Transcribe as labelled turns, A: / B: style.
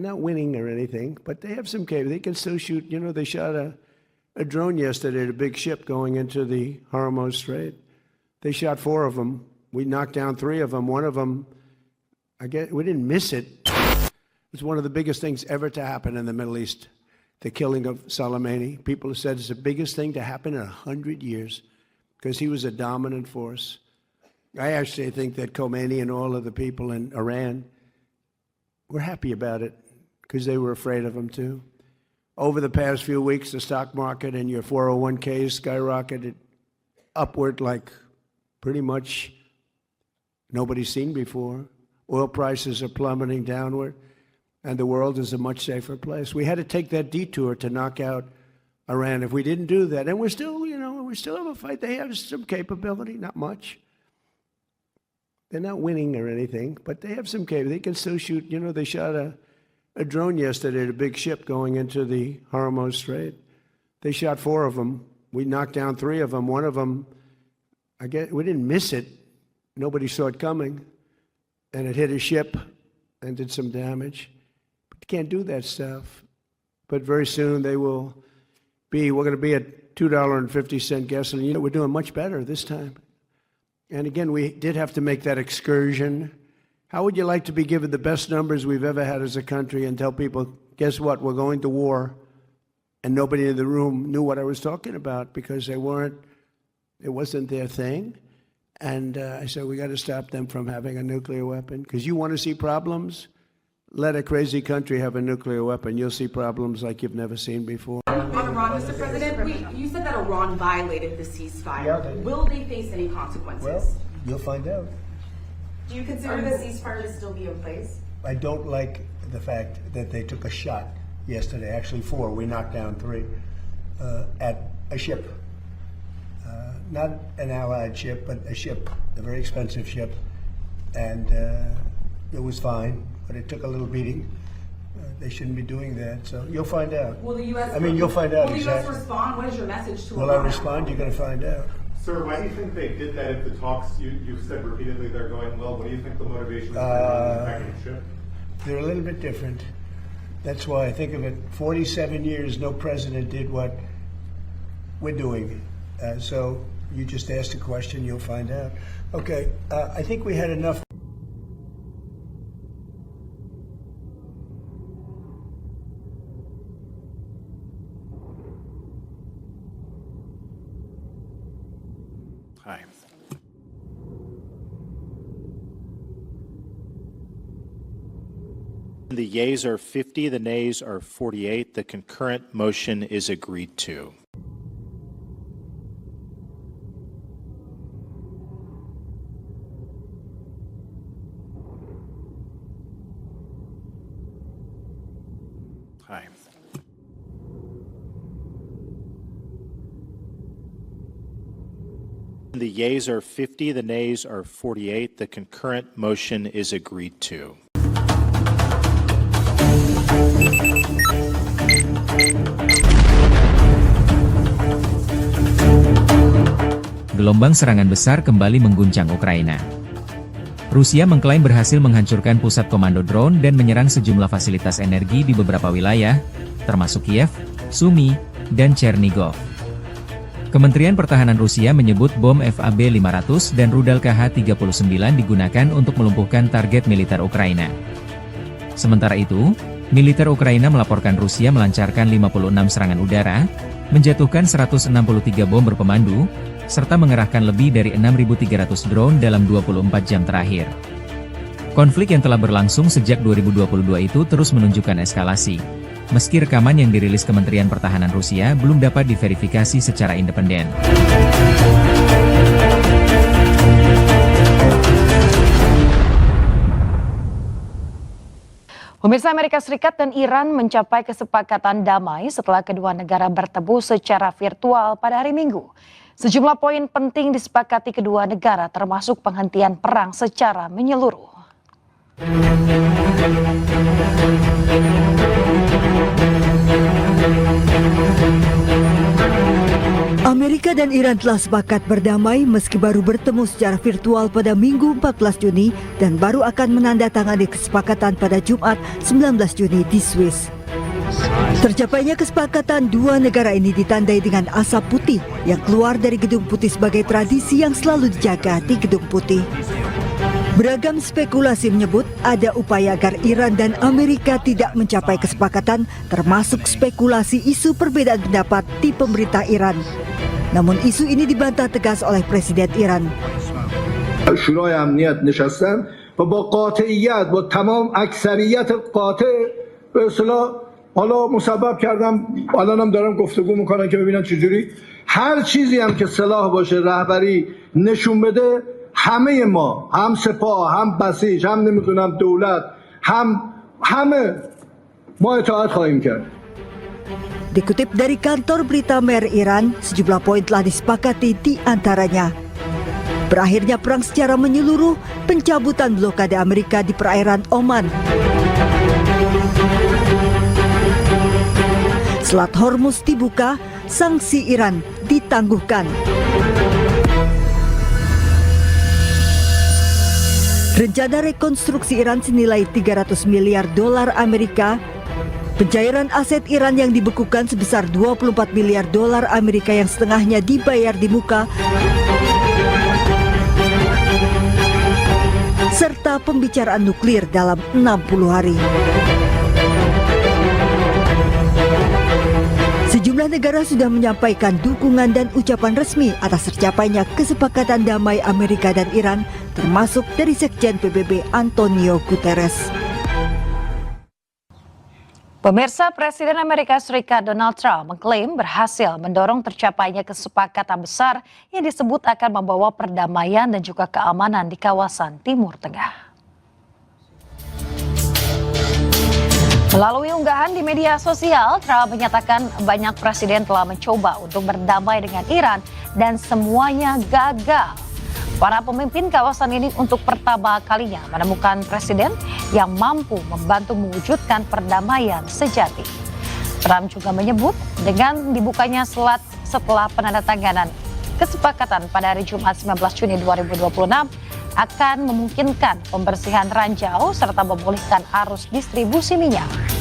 A: not winning or anything, but they have some capability. They can still shoot. You know, they shot a drone yesterday at a big ship going into the Hormuz Strait. They shot 4 of them. We knocked down 3 of them. One of them, I guess, we didn't miss it. It's one of the biggest things ever to happen in the Middle East, the killing of Soleimani. People have said it's the biggest thing to happen in 100 years because he was a dominant force. I actually think that Khomeini and all of the people in Iran were happy about it because they were afraid of him too. Over the past few weeks, the stock market and your 401ks skyrocketed upward like pretty much nobody's seen before. Oil prices are plummeting downward, and the world is a much safer place. We had to take that detour to knock out Iran. If we didn't do that, and we're still, you know, we still have a fight. They have some capability, not much. They're not winning or anything, but they have some capability. They can still shoot. You know, they shot a drone yesterday at a big ship going into the Hormuz Strait. They shot 4 of them. We knocked down 3 of them. One of them, I guess, we didn't miss it. Nobody saw it coming. And it hit a ship and did some damage. But you can't do that stuff. But very soon we're going to be at $2.50 gasoline. You know, we're doing much better this time. And again, we did have to make that excursion. How would you like to be given the best numbers we've ever had as a country and tell people, guess what, we're going to war, and nobody in the room knew what I was talking about because it wasn't their thing. And I said, we got to stop them from having a nuclear weapon. Because you want to see problems? Let a crazy country have a nuclear weapon. You'll see problems like you've never seen before.
B: On Iran, Mr. President, you said that Iran violated the ceasefire.
C: Yeah,
B: Will they face any consequences?
C: Well, you'll find out.
B: Do you consider the ceasefire to still be in place?
C: I don't like the fact that they took a shot yesterday, actually 4, we knocked down 3, at a ship. Not an Allied ship, but a ship, a very expensive ship. And it was fine, but it took a little beating. They shouldn't be doing that, so you'll find out.
B: Will the U.S.
C: You'll find out
B: will
C: exactly.
B: the U.S. respond? What is your message to
C: Will
B: Iran?
C: I respond? You're going to find out.
D: Sir, why do you think they did that if the talks, you've said repeatedly they're going well? What do you think the motivation is for attacking the ship?
C: They're a little bit different. That's why I think of it, 47 years, no president did what we're doing. So you just asked a question, you'll find out. Okay, I think we had enough.
A: Hi.
E: The yeas are 50, the nays are 48. The concurrent motion is agreed to.
A: Hi.
E: The yeas are 50, the nays are 48. The concurrent motion is agreed to.
F: Gelombang serangan besar kembali mengguncang Ukraina. Rusia mengklaim berhasil menghancurkan pusat komando drone dan menyerang sejumlah fasilitas energi di beberapa wilayah, termasuk Kiev, Sumy, dan Chernigov. Kementerian Pertahanan Rusia menyebut bom FAB-500 dan rudal KH-39 digunakan untuk melumpuhkan target militer Ukraina. Sementara itu, militer Ukraina melaporkan Rusia melancarkan 56 serangan udara, menjatuhkan 163 bom berpemandu, serta mengerahkan lebih dari 6.300 drone dalam 24 jam terakhir. Konflik yang telah berlangsung sejak 2022 itu terus menunjukkan eskalasi. Meski rekaman yang dirilis Kementerian Pertahanan Rusia belum dapat diverifikasi secara independen.
G: Pemirsa, Amerika Serikat dan Iran mencapai kesepakatan damai setelah kedua negara bertemu secara virtual pada hari Minggu. Sejumlah poin penting disepakati kedua negara termasuk penghentian perang secara menyeluruh.
H: Amerika Amerika dan Iran telah sepakat berdamai meski baru bertemu secara virtual pada Minggu 14 Juni dan baru akan menandatangani kesepakatan pada Jumat 19 Juni di Swiss. Tercapainya kesepakatan dua negara ini ditandai dengan asap putih yang keluar dari Gedung Putih sebagai tradisi yang selalu dijaga di Gedung Putih. Beragam spekulasi menyebut ada upaya agar Iran dan Amerika tidak mencapai kesepakatan, termasuk spekulasi isu perbedaan pendapat di pemerintah Iran. Namun isu ini dibantah tegas oleh Presiden Iran.
I: شورای امنیت نشستن و با قاطعیت با تمام اکثریت قاطع به اصطلاح حالا مسبب کردم الانم دارم گفتگو میکنن که ببینن چجوری هر چیزی هم که صلاح باشه رهبری نشون بده همه ما هم سپاه هم بسیج هم نمیدونم دولت همه ما اطاعت خواهیم کرد.
H: Dikutip dari kantor berita Mer Iran, sejumlah poin telah disepakati di antaranya. Berakhirnya perang secara menyeluruh, pencabutan blokade Amerika di perairan Oman. Selat Hormuz dibuka, sanksi Iran ditangguhkan. Rencana rekonstruksi Iran senilai 300 miliar dolar Amerika. Pencairan aset Iran yang dibekukan sebesar 24 miliar dolar Amerika yang setengahnya dibayar di muka, serta pembicaraan nuklir dalam 60 hari. Sejumlah negara sudah menyampaikan dukungan dan ucapan resmi atas tercapainya kesepakatan damai Amerika dan Iran, termasuk dari Sekjen PBB Antonio Guterres.
G: Pemirsa, Presiden Amerika Serikat Donald Trump mengklaim berhasil mendorong tercapainya kesepakatan besar yang disebut akan membawa perdamaian dan juga keamanan di kawasan Timur Tengah. Melalui unggahan di media sosial, Trump menyatakan banyak presiden telah mencoba untuk berdamai dengan Iran dan semuanya gagal. Para pemimpin kawasan ini untuk pertama kalinya menemukan presiden yang mampu membantu mewujudkan perdamaian sejati. Trump juga menyebut dengan dibukanya selat setelah penandatanganan kesepakatan pada hari Jumat 19 Juni 2026 akan memungkinkan pembersihan ranjau serta memulihkan arus distribusi minyak.